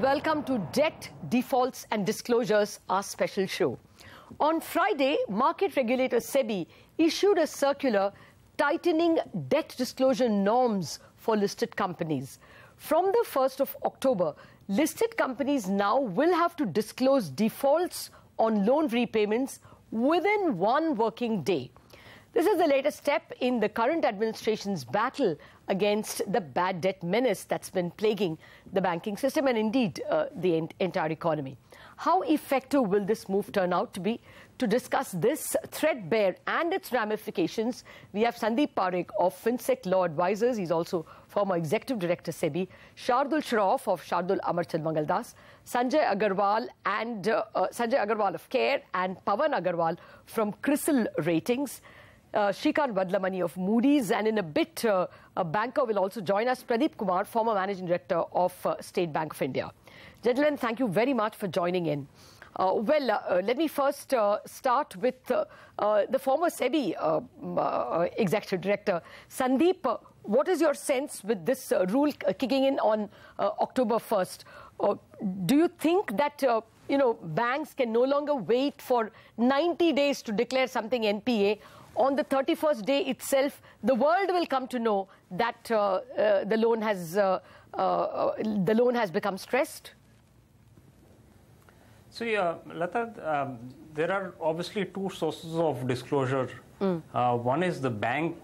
welcome to Debt, Defaults and Disclosures, our special show. On Friday, market regulator SEBI issued a circular tightening debt disclosure norms for listed companies. From the 1st of October, listed companies now will have to disclose defaults on loan repayments within 1 working day. This is the latest step in the current administration's battle against the bad debt menace that's been plaguing the banking system and indeed the entire economy. How effective will this move turn out to be? To discuss this threadbare and its ramifications, we have Sandeep Parekh of FinSec Law Advisors. He's also former Executive Director SEBI, Shardul Shroff of Shardul Amarchand Mangaldas, Sanjay Agarwal of CARE, and Pawan Agarwal from CRISIL Ratings. Shrikant Vadlamani of Moody's, and in a bit, a banker will also join us, Pradeep Kumar, former Managing Director of State Bank of India. Gentlemen, thank you very much for joining in. Let me first start with the former SEBI Executive Director. Sandeep, what is your sense with this rule kicking in on October 1st? Do you think that banks can no longer wait for 90 days to declare something NPA? On the 31st day itself, the world will come to know that the loan has become stressed? So, Lata, there are obviously two sources of disclosure. One is the bank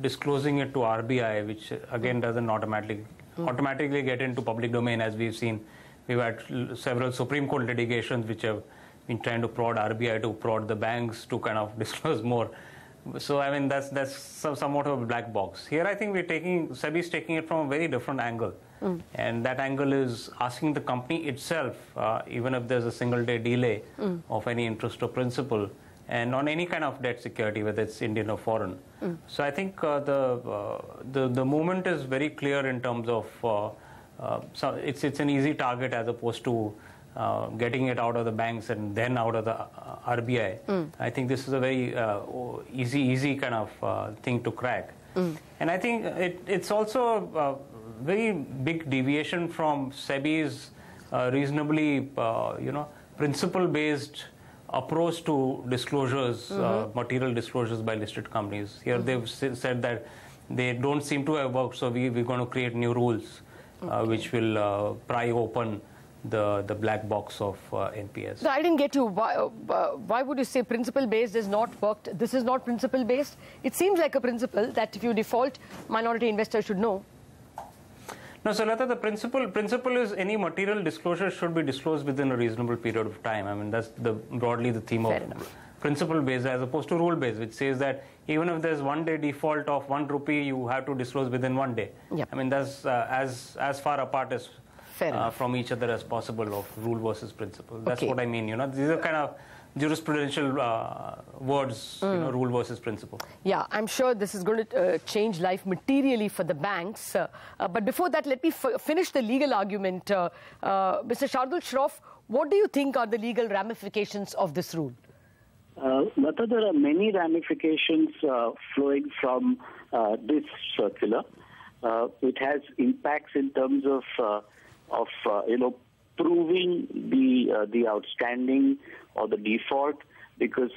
disclosing it to RBI, which again doesn't automatically get into public domain, as we've seen. We've had several Supreme Court litigations which have been trying to prod RBI to prod the banks to kind of disclose more. So, I mean, that's somewhat of a black box. Here, I think SEBI is taking it from a very different angle. And that angle is asking the company itself, even if there's a single-day delay of any interest or principal, and on any kind of debt security, whether it's Indian or foreign. So, I think the movement is very clear in terms of so it's an easy target as opposed to getting it out of the banks and then out of the RBI. I think this is a very easy kind of thing to crack. And I think it's also a very big deviation from SEBI's reasonably, principle-based approach to disclosures, material disclosures by listed companies. Here they've said that they don't seem to have worked, so we're going to create new rules which will pry open the black box of NPS. So I didn't get you. Why would you say principle-based has not worked? This is not principle-based? It seems like a principle that if you default, minority investors should know. No, so Lata, the principle is any material disclosure should be disclosed within a reasonable period of time. I mean, that's broadly the theme of principle-based as opposed to rule-based, which says that even if there's 1 day default of 1 rupee, you have to disclose within 1 day. I mean, that's as far apart as from each other as possible of rule versus principle. That's what I mean. These are kind of jurisprudential words, rule versus principle. Yeah, I'm sure this is going to change life materially for the banks. But before that, let me finish the legal argument. Mr. Shardul Shroff, what do you think are the legal ramifications of this rule? Lata, there are many ramifications flowing from this circular. It has impacts in terms of proving the outstanding or the default, because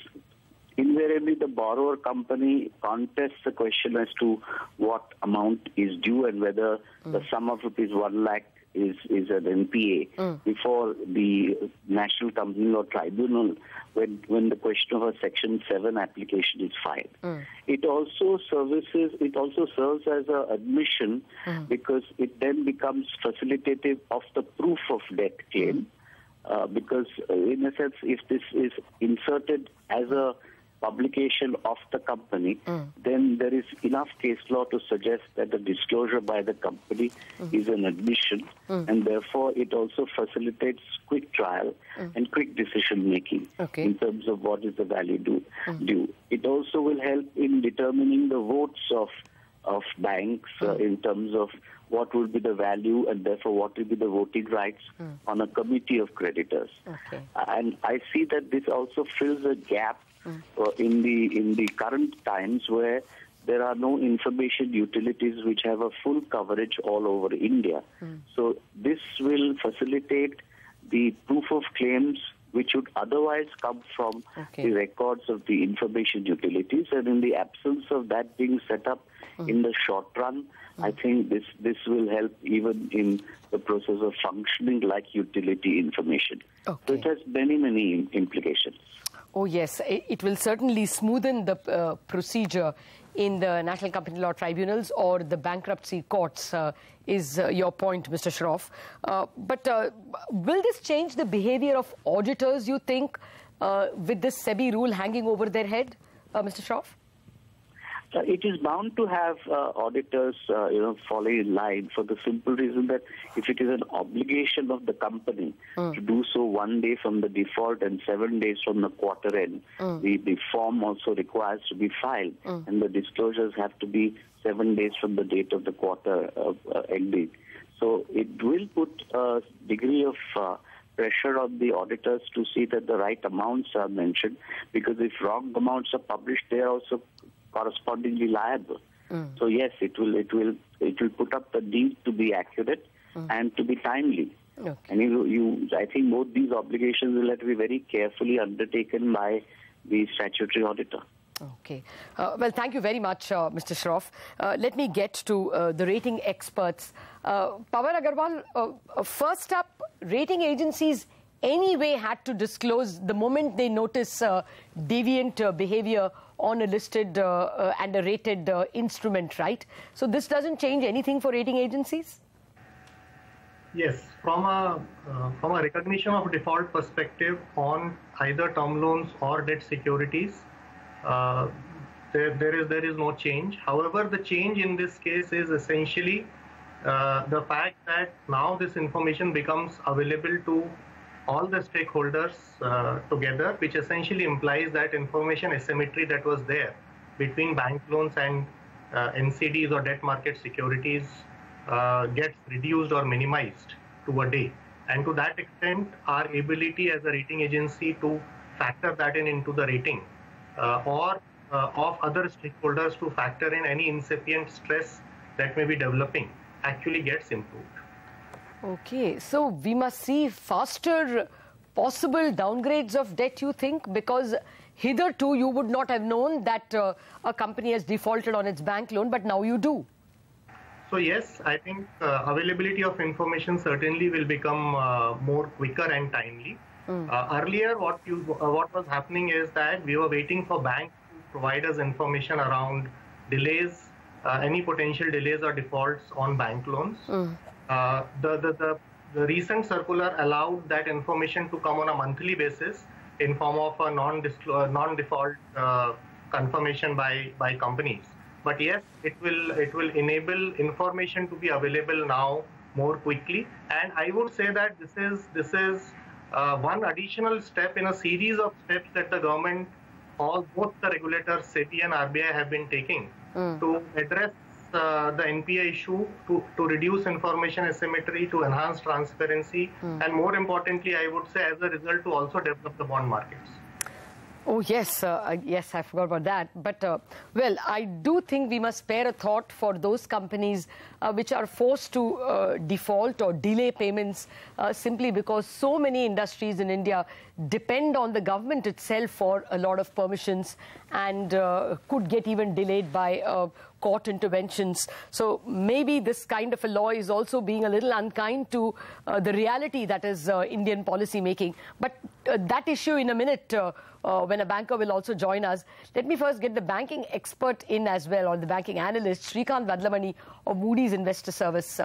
invariably the borrower company contests the question as to what amount is due and whether the sum of rupees 1 lakh is an NPA before the National Company Law Tribunal when the question of a Section 7 application is filed. It also serves as an admission because it then becomes facilitative of the proof of debt claim. Because in a sense, if this is inserted as a publication of the company, then there is enough case law to suggest that the disclosure by the company is an admission, and therefore it also facilitates quick trial and quick decision making in terms of what is the value due. It also will help in determining the votes of banks in terms of what will be the value and therefore what will be the voting rights on a committee of creditors. And I see that this also fills a gap in the current times where there are no information utilities which have a full coverage all over India. So this will facilitate the proof of claims which would otherwise come from the records of the information utilities. And in the absence of that being set up in the short run, I think this will help even in the process of functioning like utility information. So it has many, many implications. Oh, yes. It will certainly smoothen the procedure in the National Company Law Tribunals or the bankruptcy courts, is your point, Mr. Shroff. But will this change the behavior of auditors, you think, with this SEBI rule hanging over their head, Mr. Shroff? It is bound to have auditors, falling in line for the simple reason that if it is an obligation of the company to do so 1 day from the default and 7 days from the quarter end, the form also requires to be filed, and the disclosures have to be 7 days from the date of the quarter ending. So it will put a degree of pressure on the auditors to see that the right amounts are mentioned, because if wrong amounts are published, they are also correspondingly liable. So yes, it will put up the need to be accurate and to be timely. And I think both these obligations will have to be very carefully undertaken by the statutory auditor. Okay. Well, thank you very much, Mr. Shroff. Let me get to the rating experts. Pawan Agarwal, first up, rating agencies anyway had to disclose the moment they notice deviant behavior on a listed and a rated instrument, right? So this doesn't change anything for rating agencies? Yes, from a recognition of default perspective on either term loans or debt securities, there is no change. However, the change in this case is essentially the fact that now this information becomes available to all the stakeholders together, which essentially implies that information asymmetry that was there between bank loans and NCDs or debt market securities gets reduced or minimized to a day. And to that extent, our ability as a rating agency to factor that into the rating or of other stakeholders to factor in any incipient stress that may be developing actually gets improved. Okay, so we must see faster possible downgrades of debt, you think? Because hitherto you would not have known that a company has defaulted on its bank loan, but now you do. So yes, I think availability of information certainly will become more quicker and timely. Earlier, what was happening is that we were waiting for banks to provide us information around delays, any potential delays or defaults on bank loans. The recent circular allowed that information to come on a monthly basis in form of a non-default confirmation by companies. But yes, it will enable information to be available now more quickly. And I would say that this is one additional step in a series of steps that the government, both the regulators, SEBI and RBI, have been taking to address the NPA issue, to reduce information asymmetry, to enhance transparency, and more importantly, I would say, as a result, to also develop the bond markets. Oh, yes. Yes, I forgot about that. But, well, I do think we must spare a thought for those companies which are forced to default or delay payments simply because so many industries in India depend on the government itself for a lot of permissions and could get even delayed by court interventions. So maybe this kind of a law is also being a little unkind to the reality that is Indian policy making. But that issue in a minute, when a banker will also join us. Let me first get the banking expert in as well, or the banking analyst, Shrikant Vadlamani of Moody's Investor Service.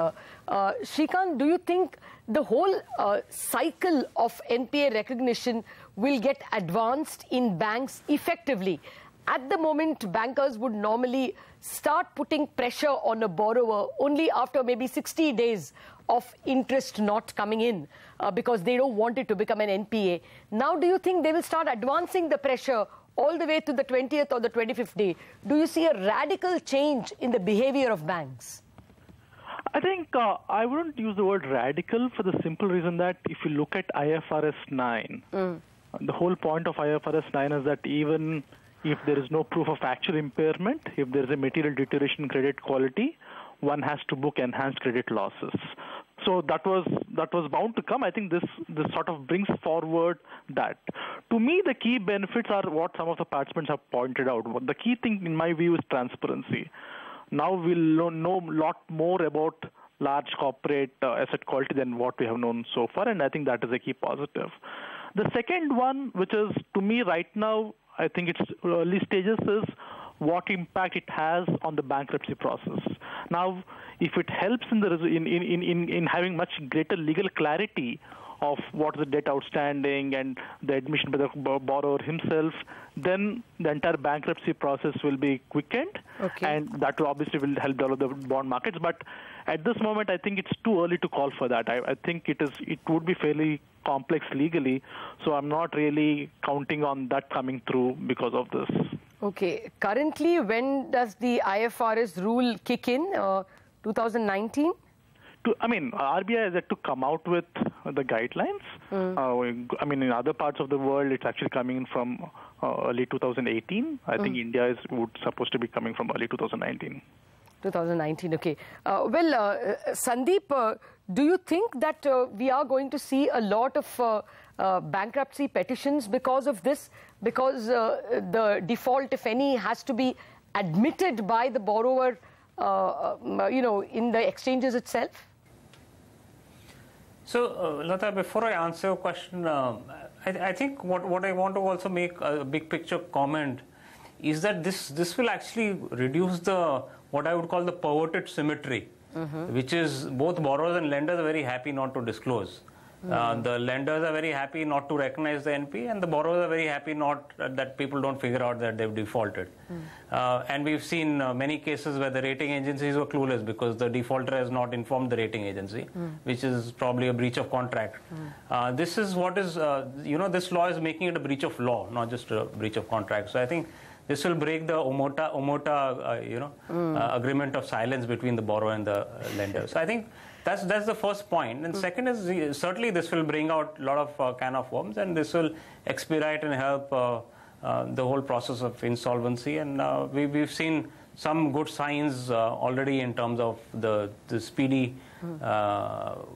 Shrikant, do you think the whole cycle of NPA recognition will get advanced in banks effectively? At the moment, bankers would normally start putting pressure on a borrower only after maybe 60 days of interest not coming in because they don't want it to become an NPA. Now, do you think they will start advancing the pressure all the way to the 20th or the 25th day? Do you see a radical change in the behavior of banks? I think I wouldn't use the word radical for the simple reason that if you look at IFRS 9, the whole point of IFRS 9 is that even if there is no proof of actual impairment, if there is a material deterioration in credit quality, one has to book enhanced credit losses. So that was bound to come. I think this sort of brings forward that. To me, the key benefits are what some of the participants have pointed out. The key thing, in my view, is transparency. Now we'll know a lot more about large corporate asset quality than what we have known so far, and I think that is a key positive. The second one, which is, to me right now, I think it's early stages, is what impact it has on the bankruptcy process. Now, if it helps in having much greater legal clarity of what is the debt outstanding and the admission by the borrower himself, then the entire bankruptcy process will be quickened, and that will obviously help develop the bond markets. But at this moment, I think it's too early to call for that. I think it would be fairly complex legally, so I'm not really counting on that coming through because of this. Okay. Currently, when does the IFRS rule kick in? 2019? RBI has yet to come out with the guidelines. In other parts of the world, it's actually coming from early 2018. I think India is supposed to be coming from early 2019. 2019, okay. Sandeep, do you think that we are going to see a lot of bankruptcy petitions because of this? Because the default, if any, has to be admitted by the borrower, in the exchanges itself? So, Lata, before I answer your question, I think what I want to also make a big picture comment is that this will actually reduce what I would call the perverted symmetry, which is both borrowers and lenders are very happy not to disclose. The lenders are very happy not to recognize the NP, and the borrowers are very happy that people don't figure out that they've defaulted. And we've seen many cases where the rating agencies were clueless because the defaulter has not informed the rating agency, which is probably a breach of contract. This is what is, this law is making it a breach of law, not just a breach of contract. So I think this will break the agreement of silence between the borrower and the lender. So I think that's the first point. And second is certainly this will bring out a lot of can of worms, and this will expedite and help the whole process of insolvency. And we've seen some good signs already in terms of the speedy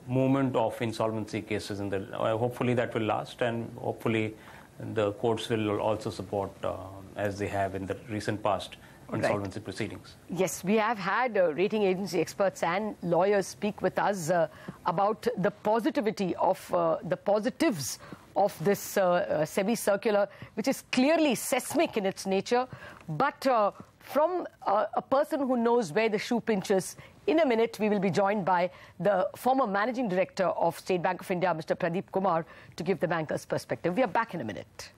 movement of insolvency cases. Hopefully that will last, and hopefully the courts will also support, as they have in the recent past, insolvency proceedings. Yes, we have had rating agency experts and lawyers speak with us about the positivity of the positives of this SEBI circular, which is clearly seismic in its nature, but from a person who knows where the shoe pinches. In a minute, we will be joined by the former Managing Director of State Bank of India, Mr. Pradeep Kumar, to give the banker's perspective. We are back in a minute.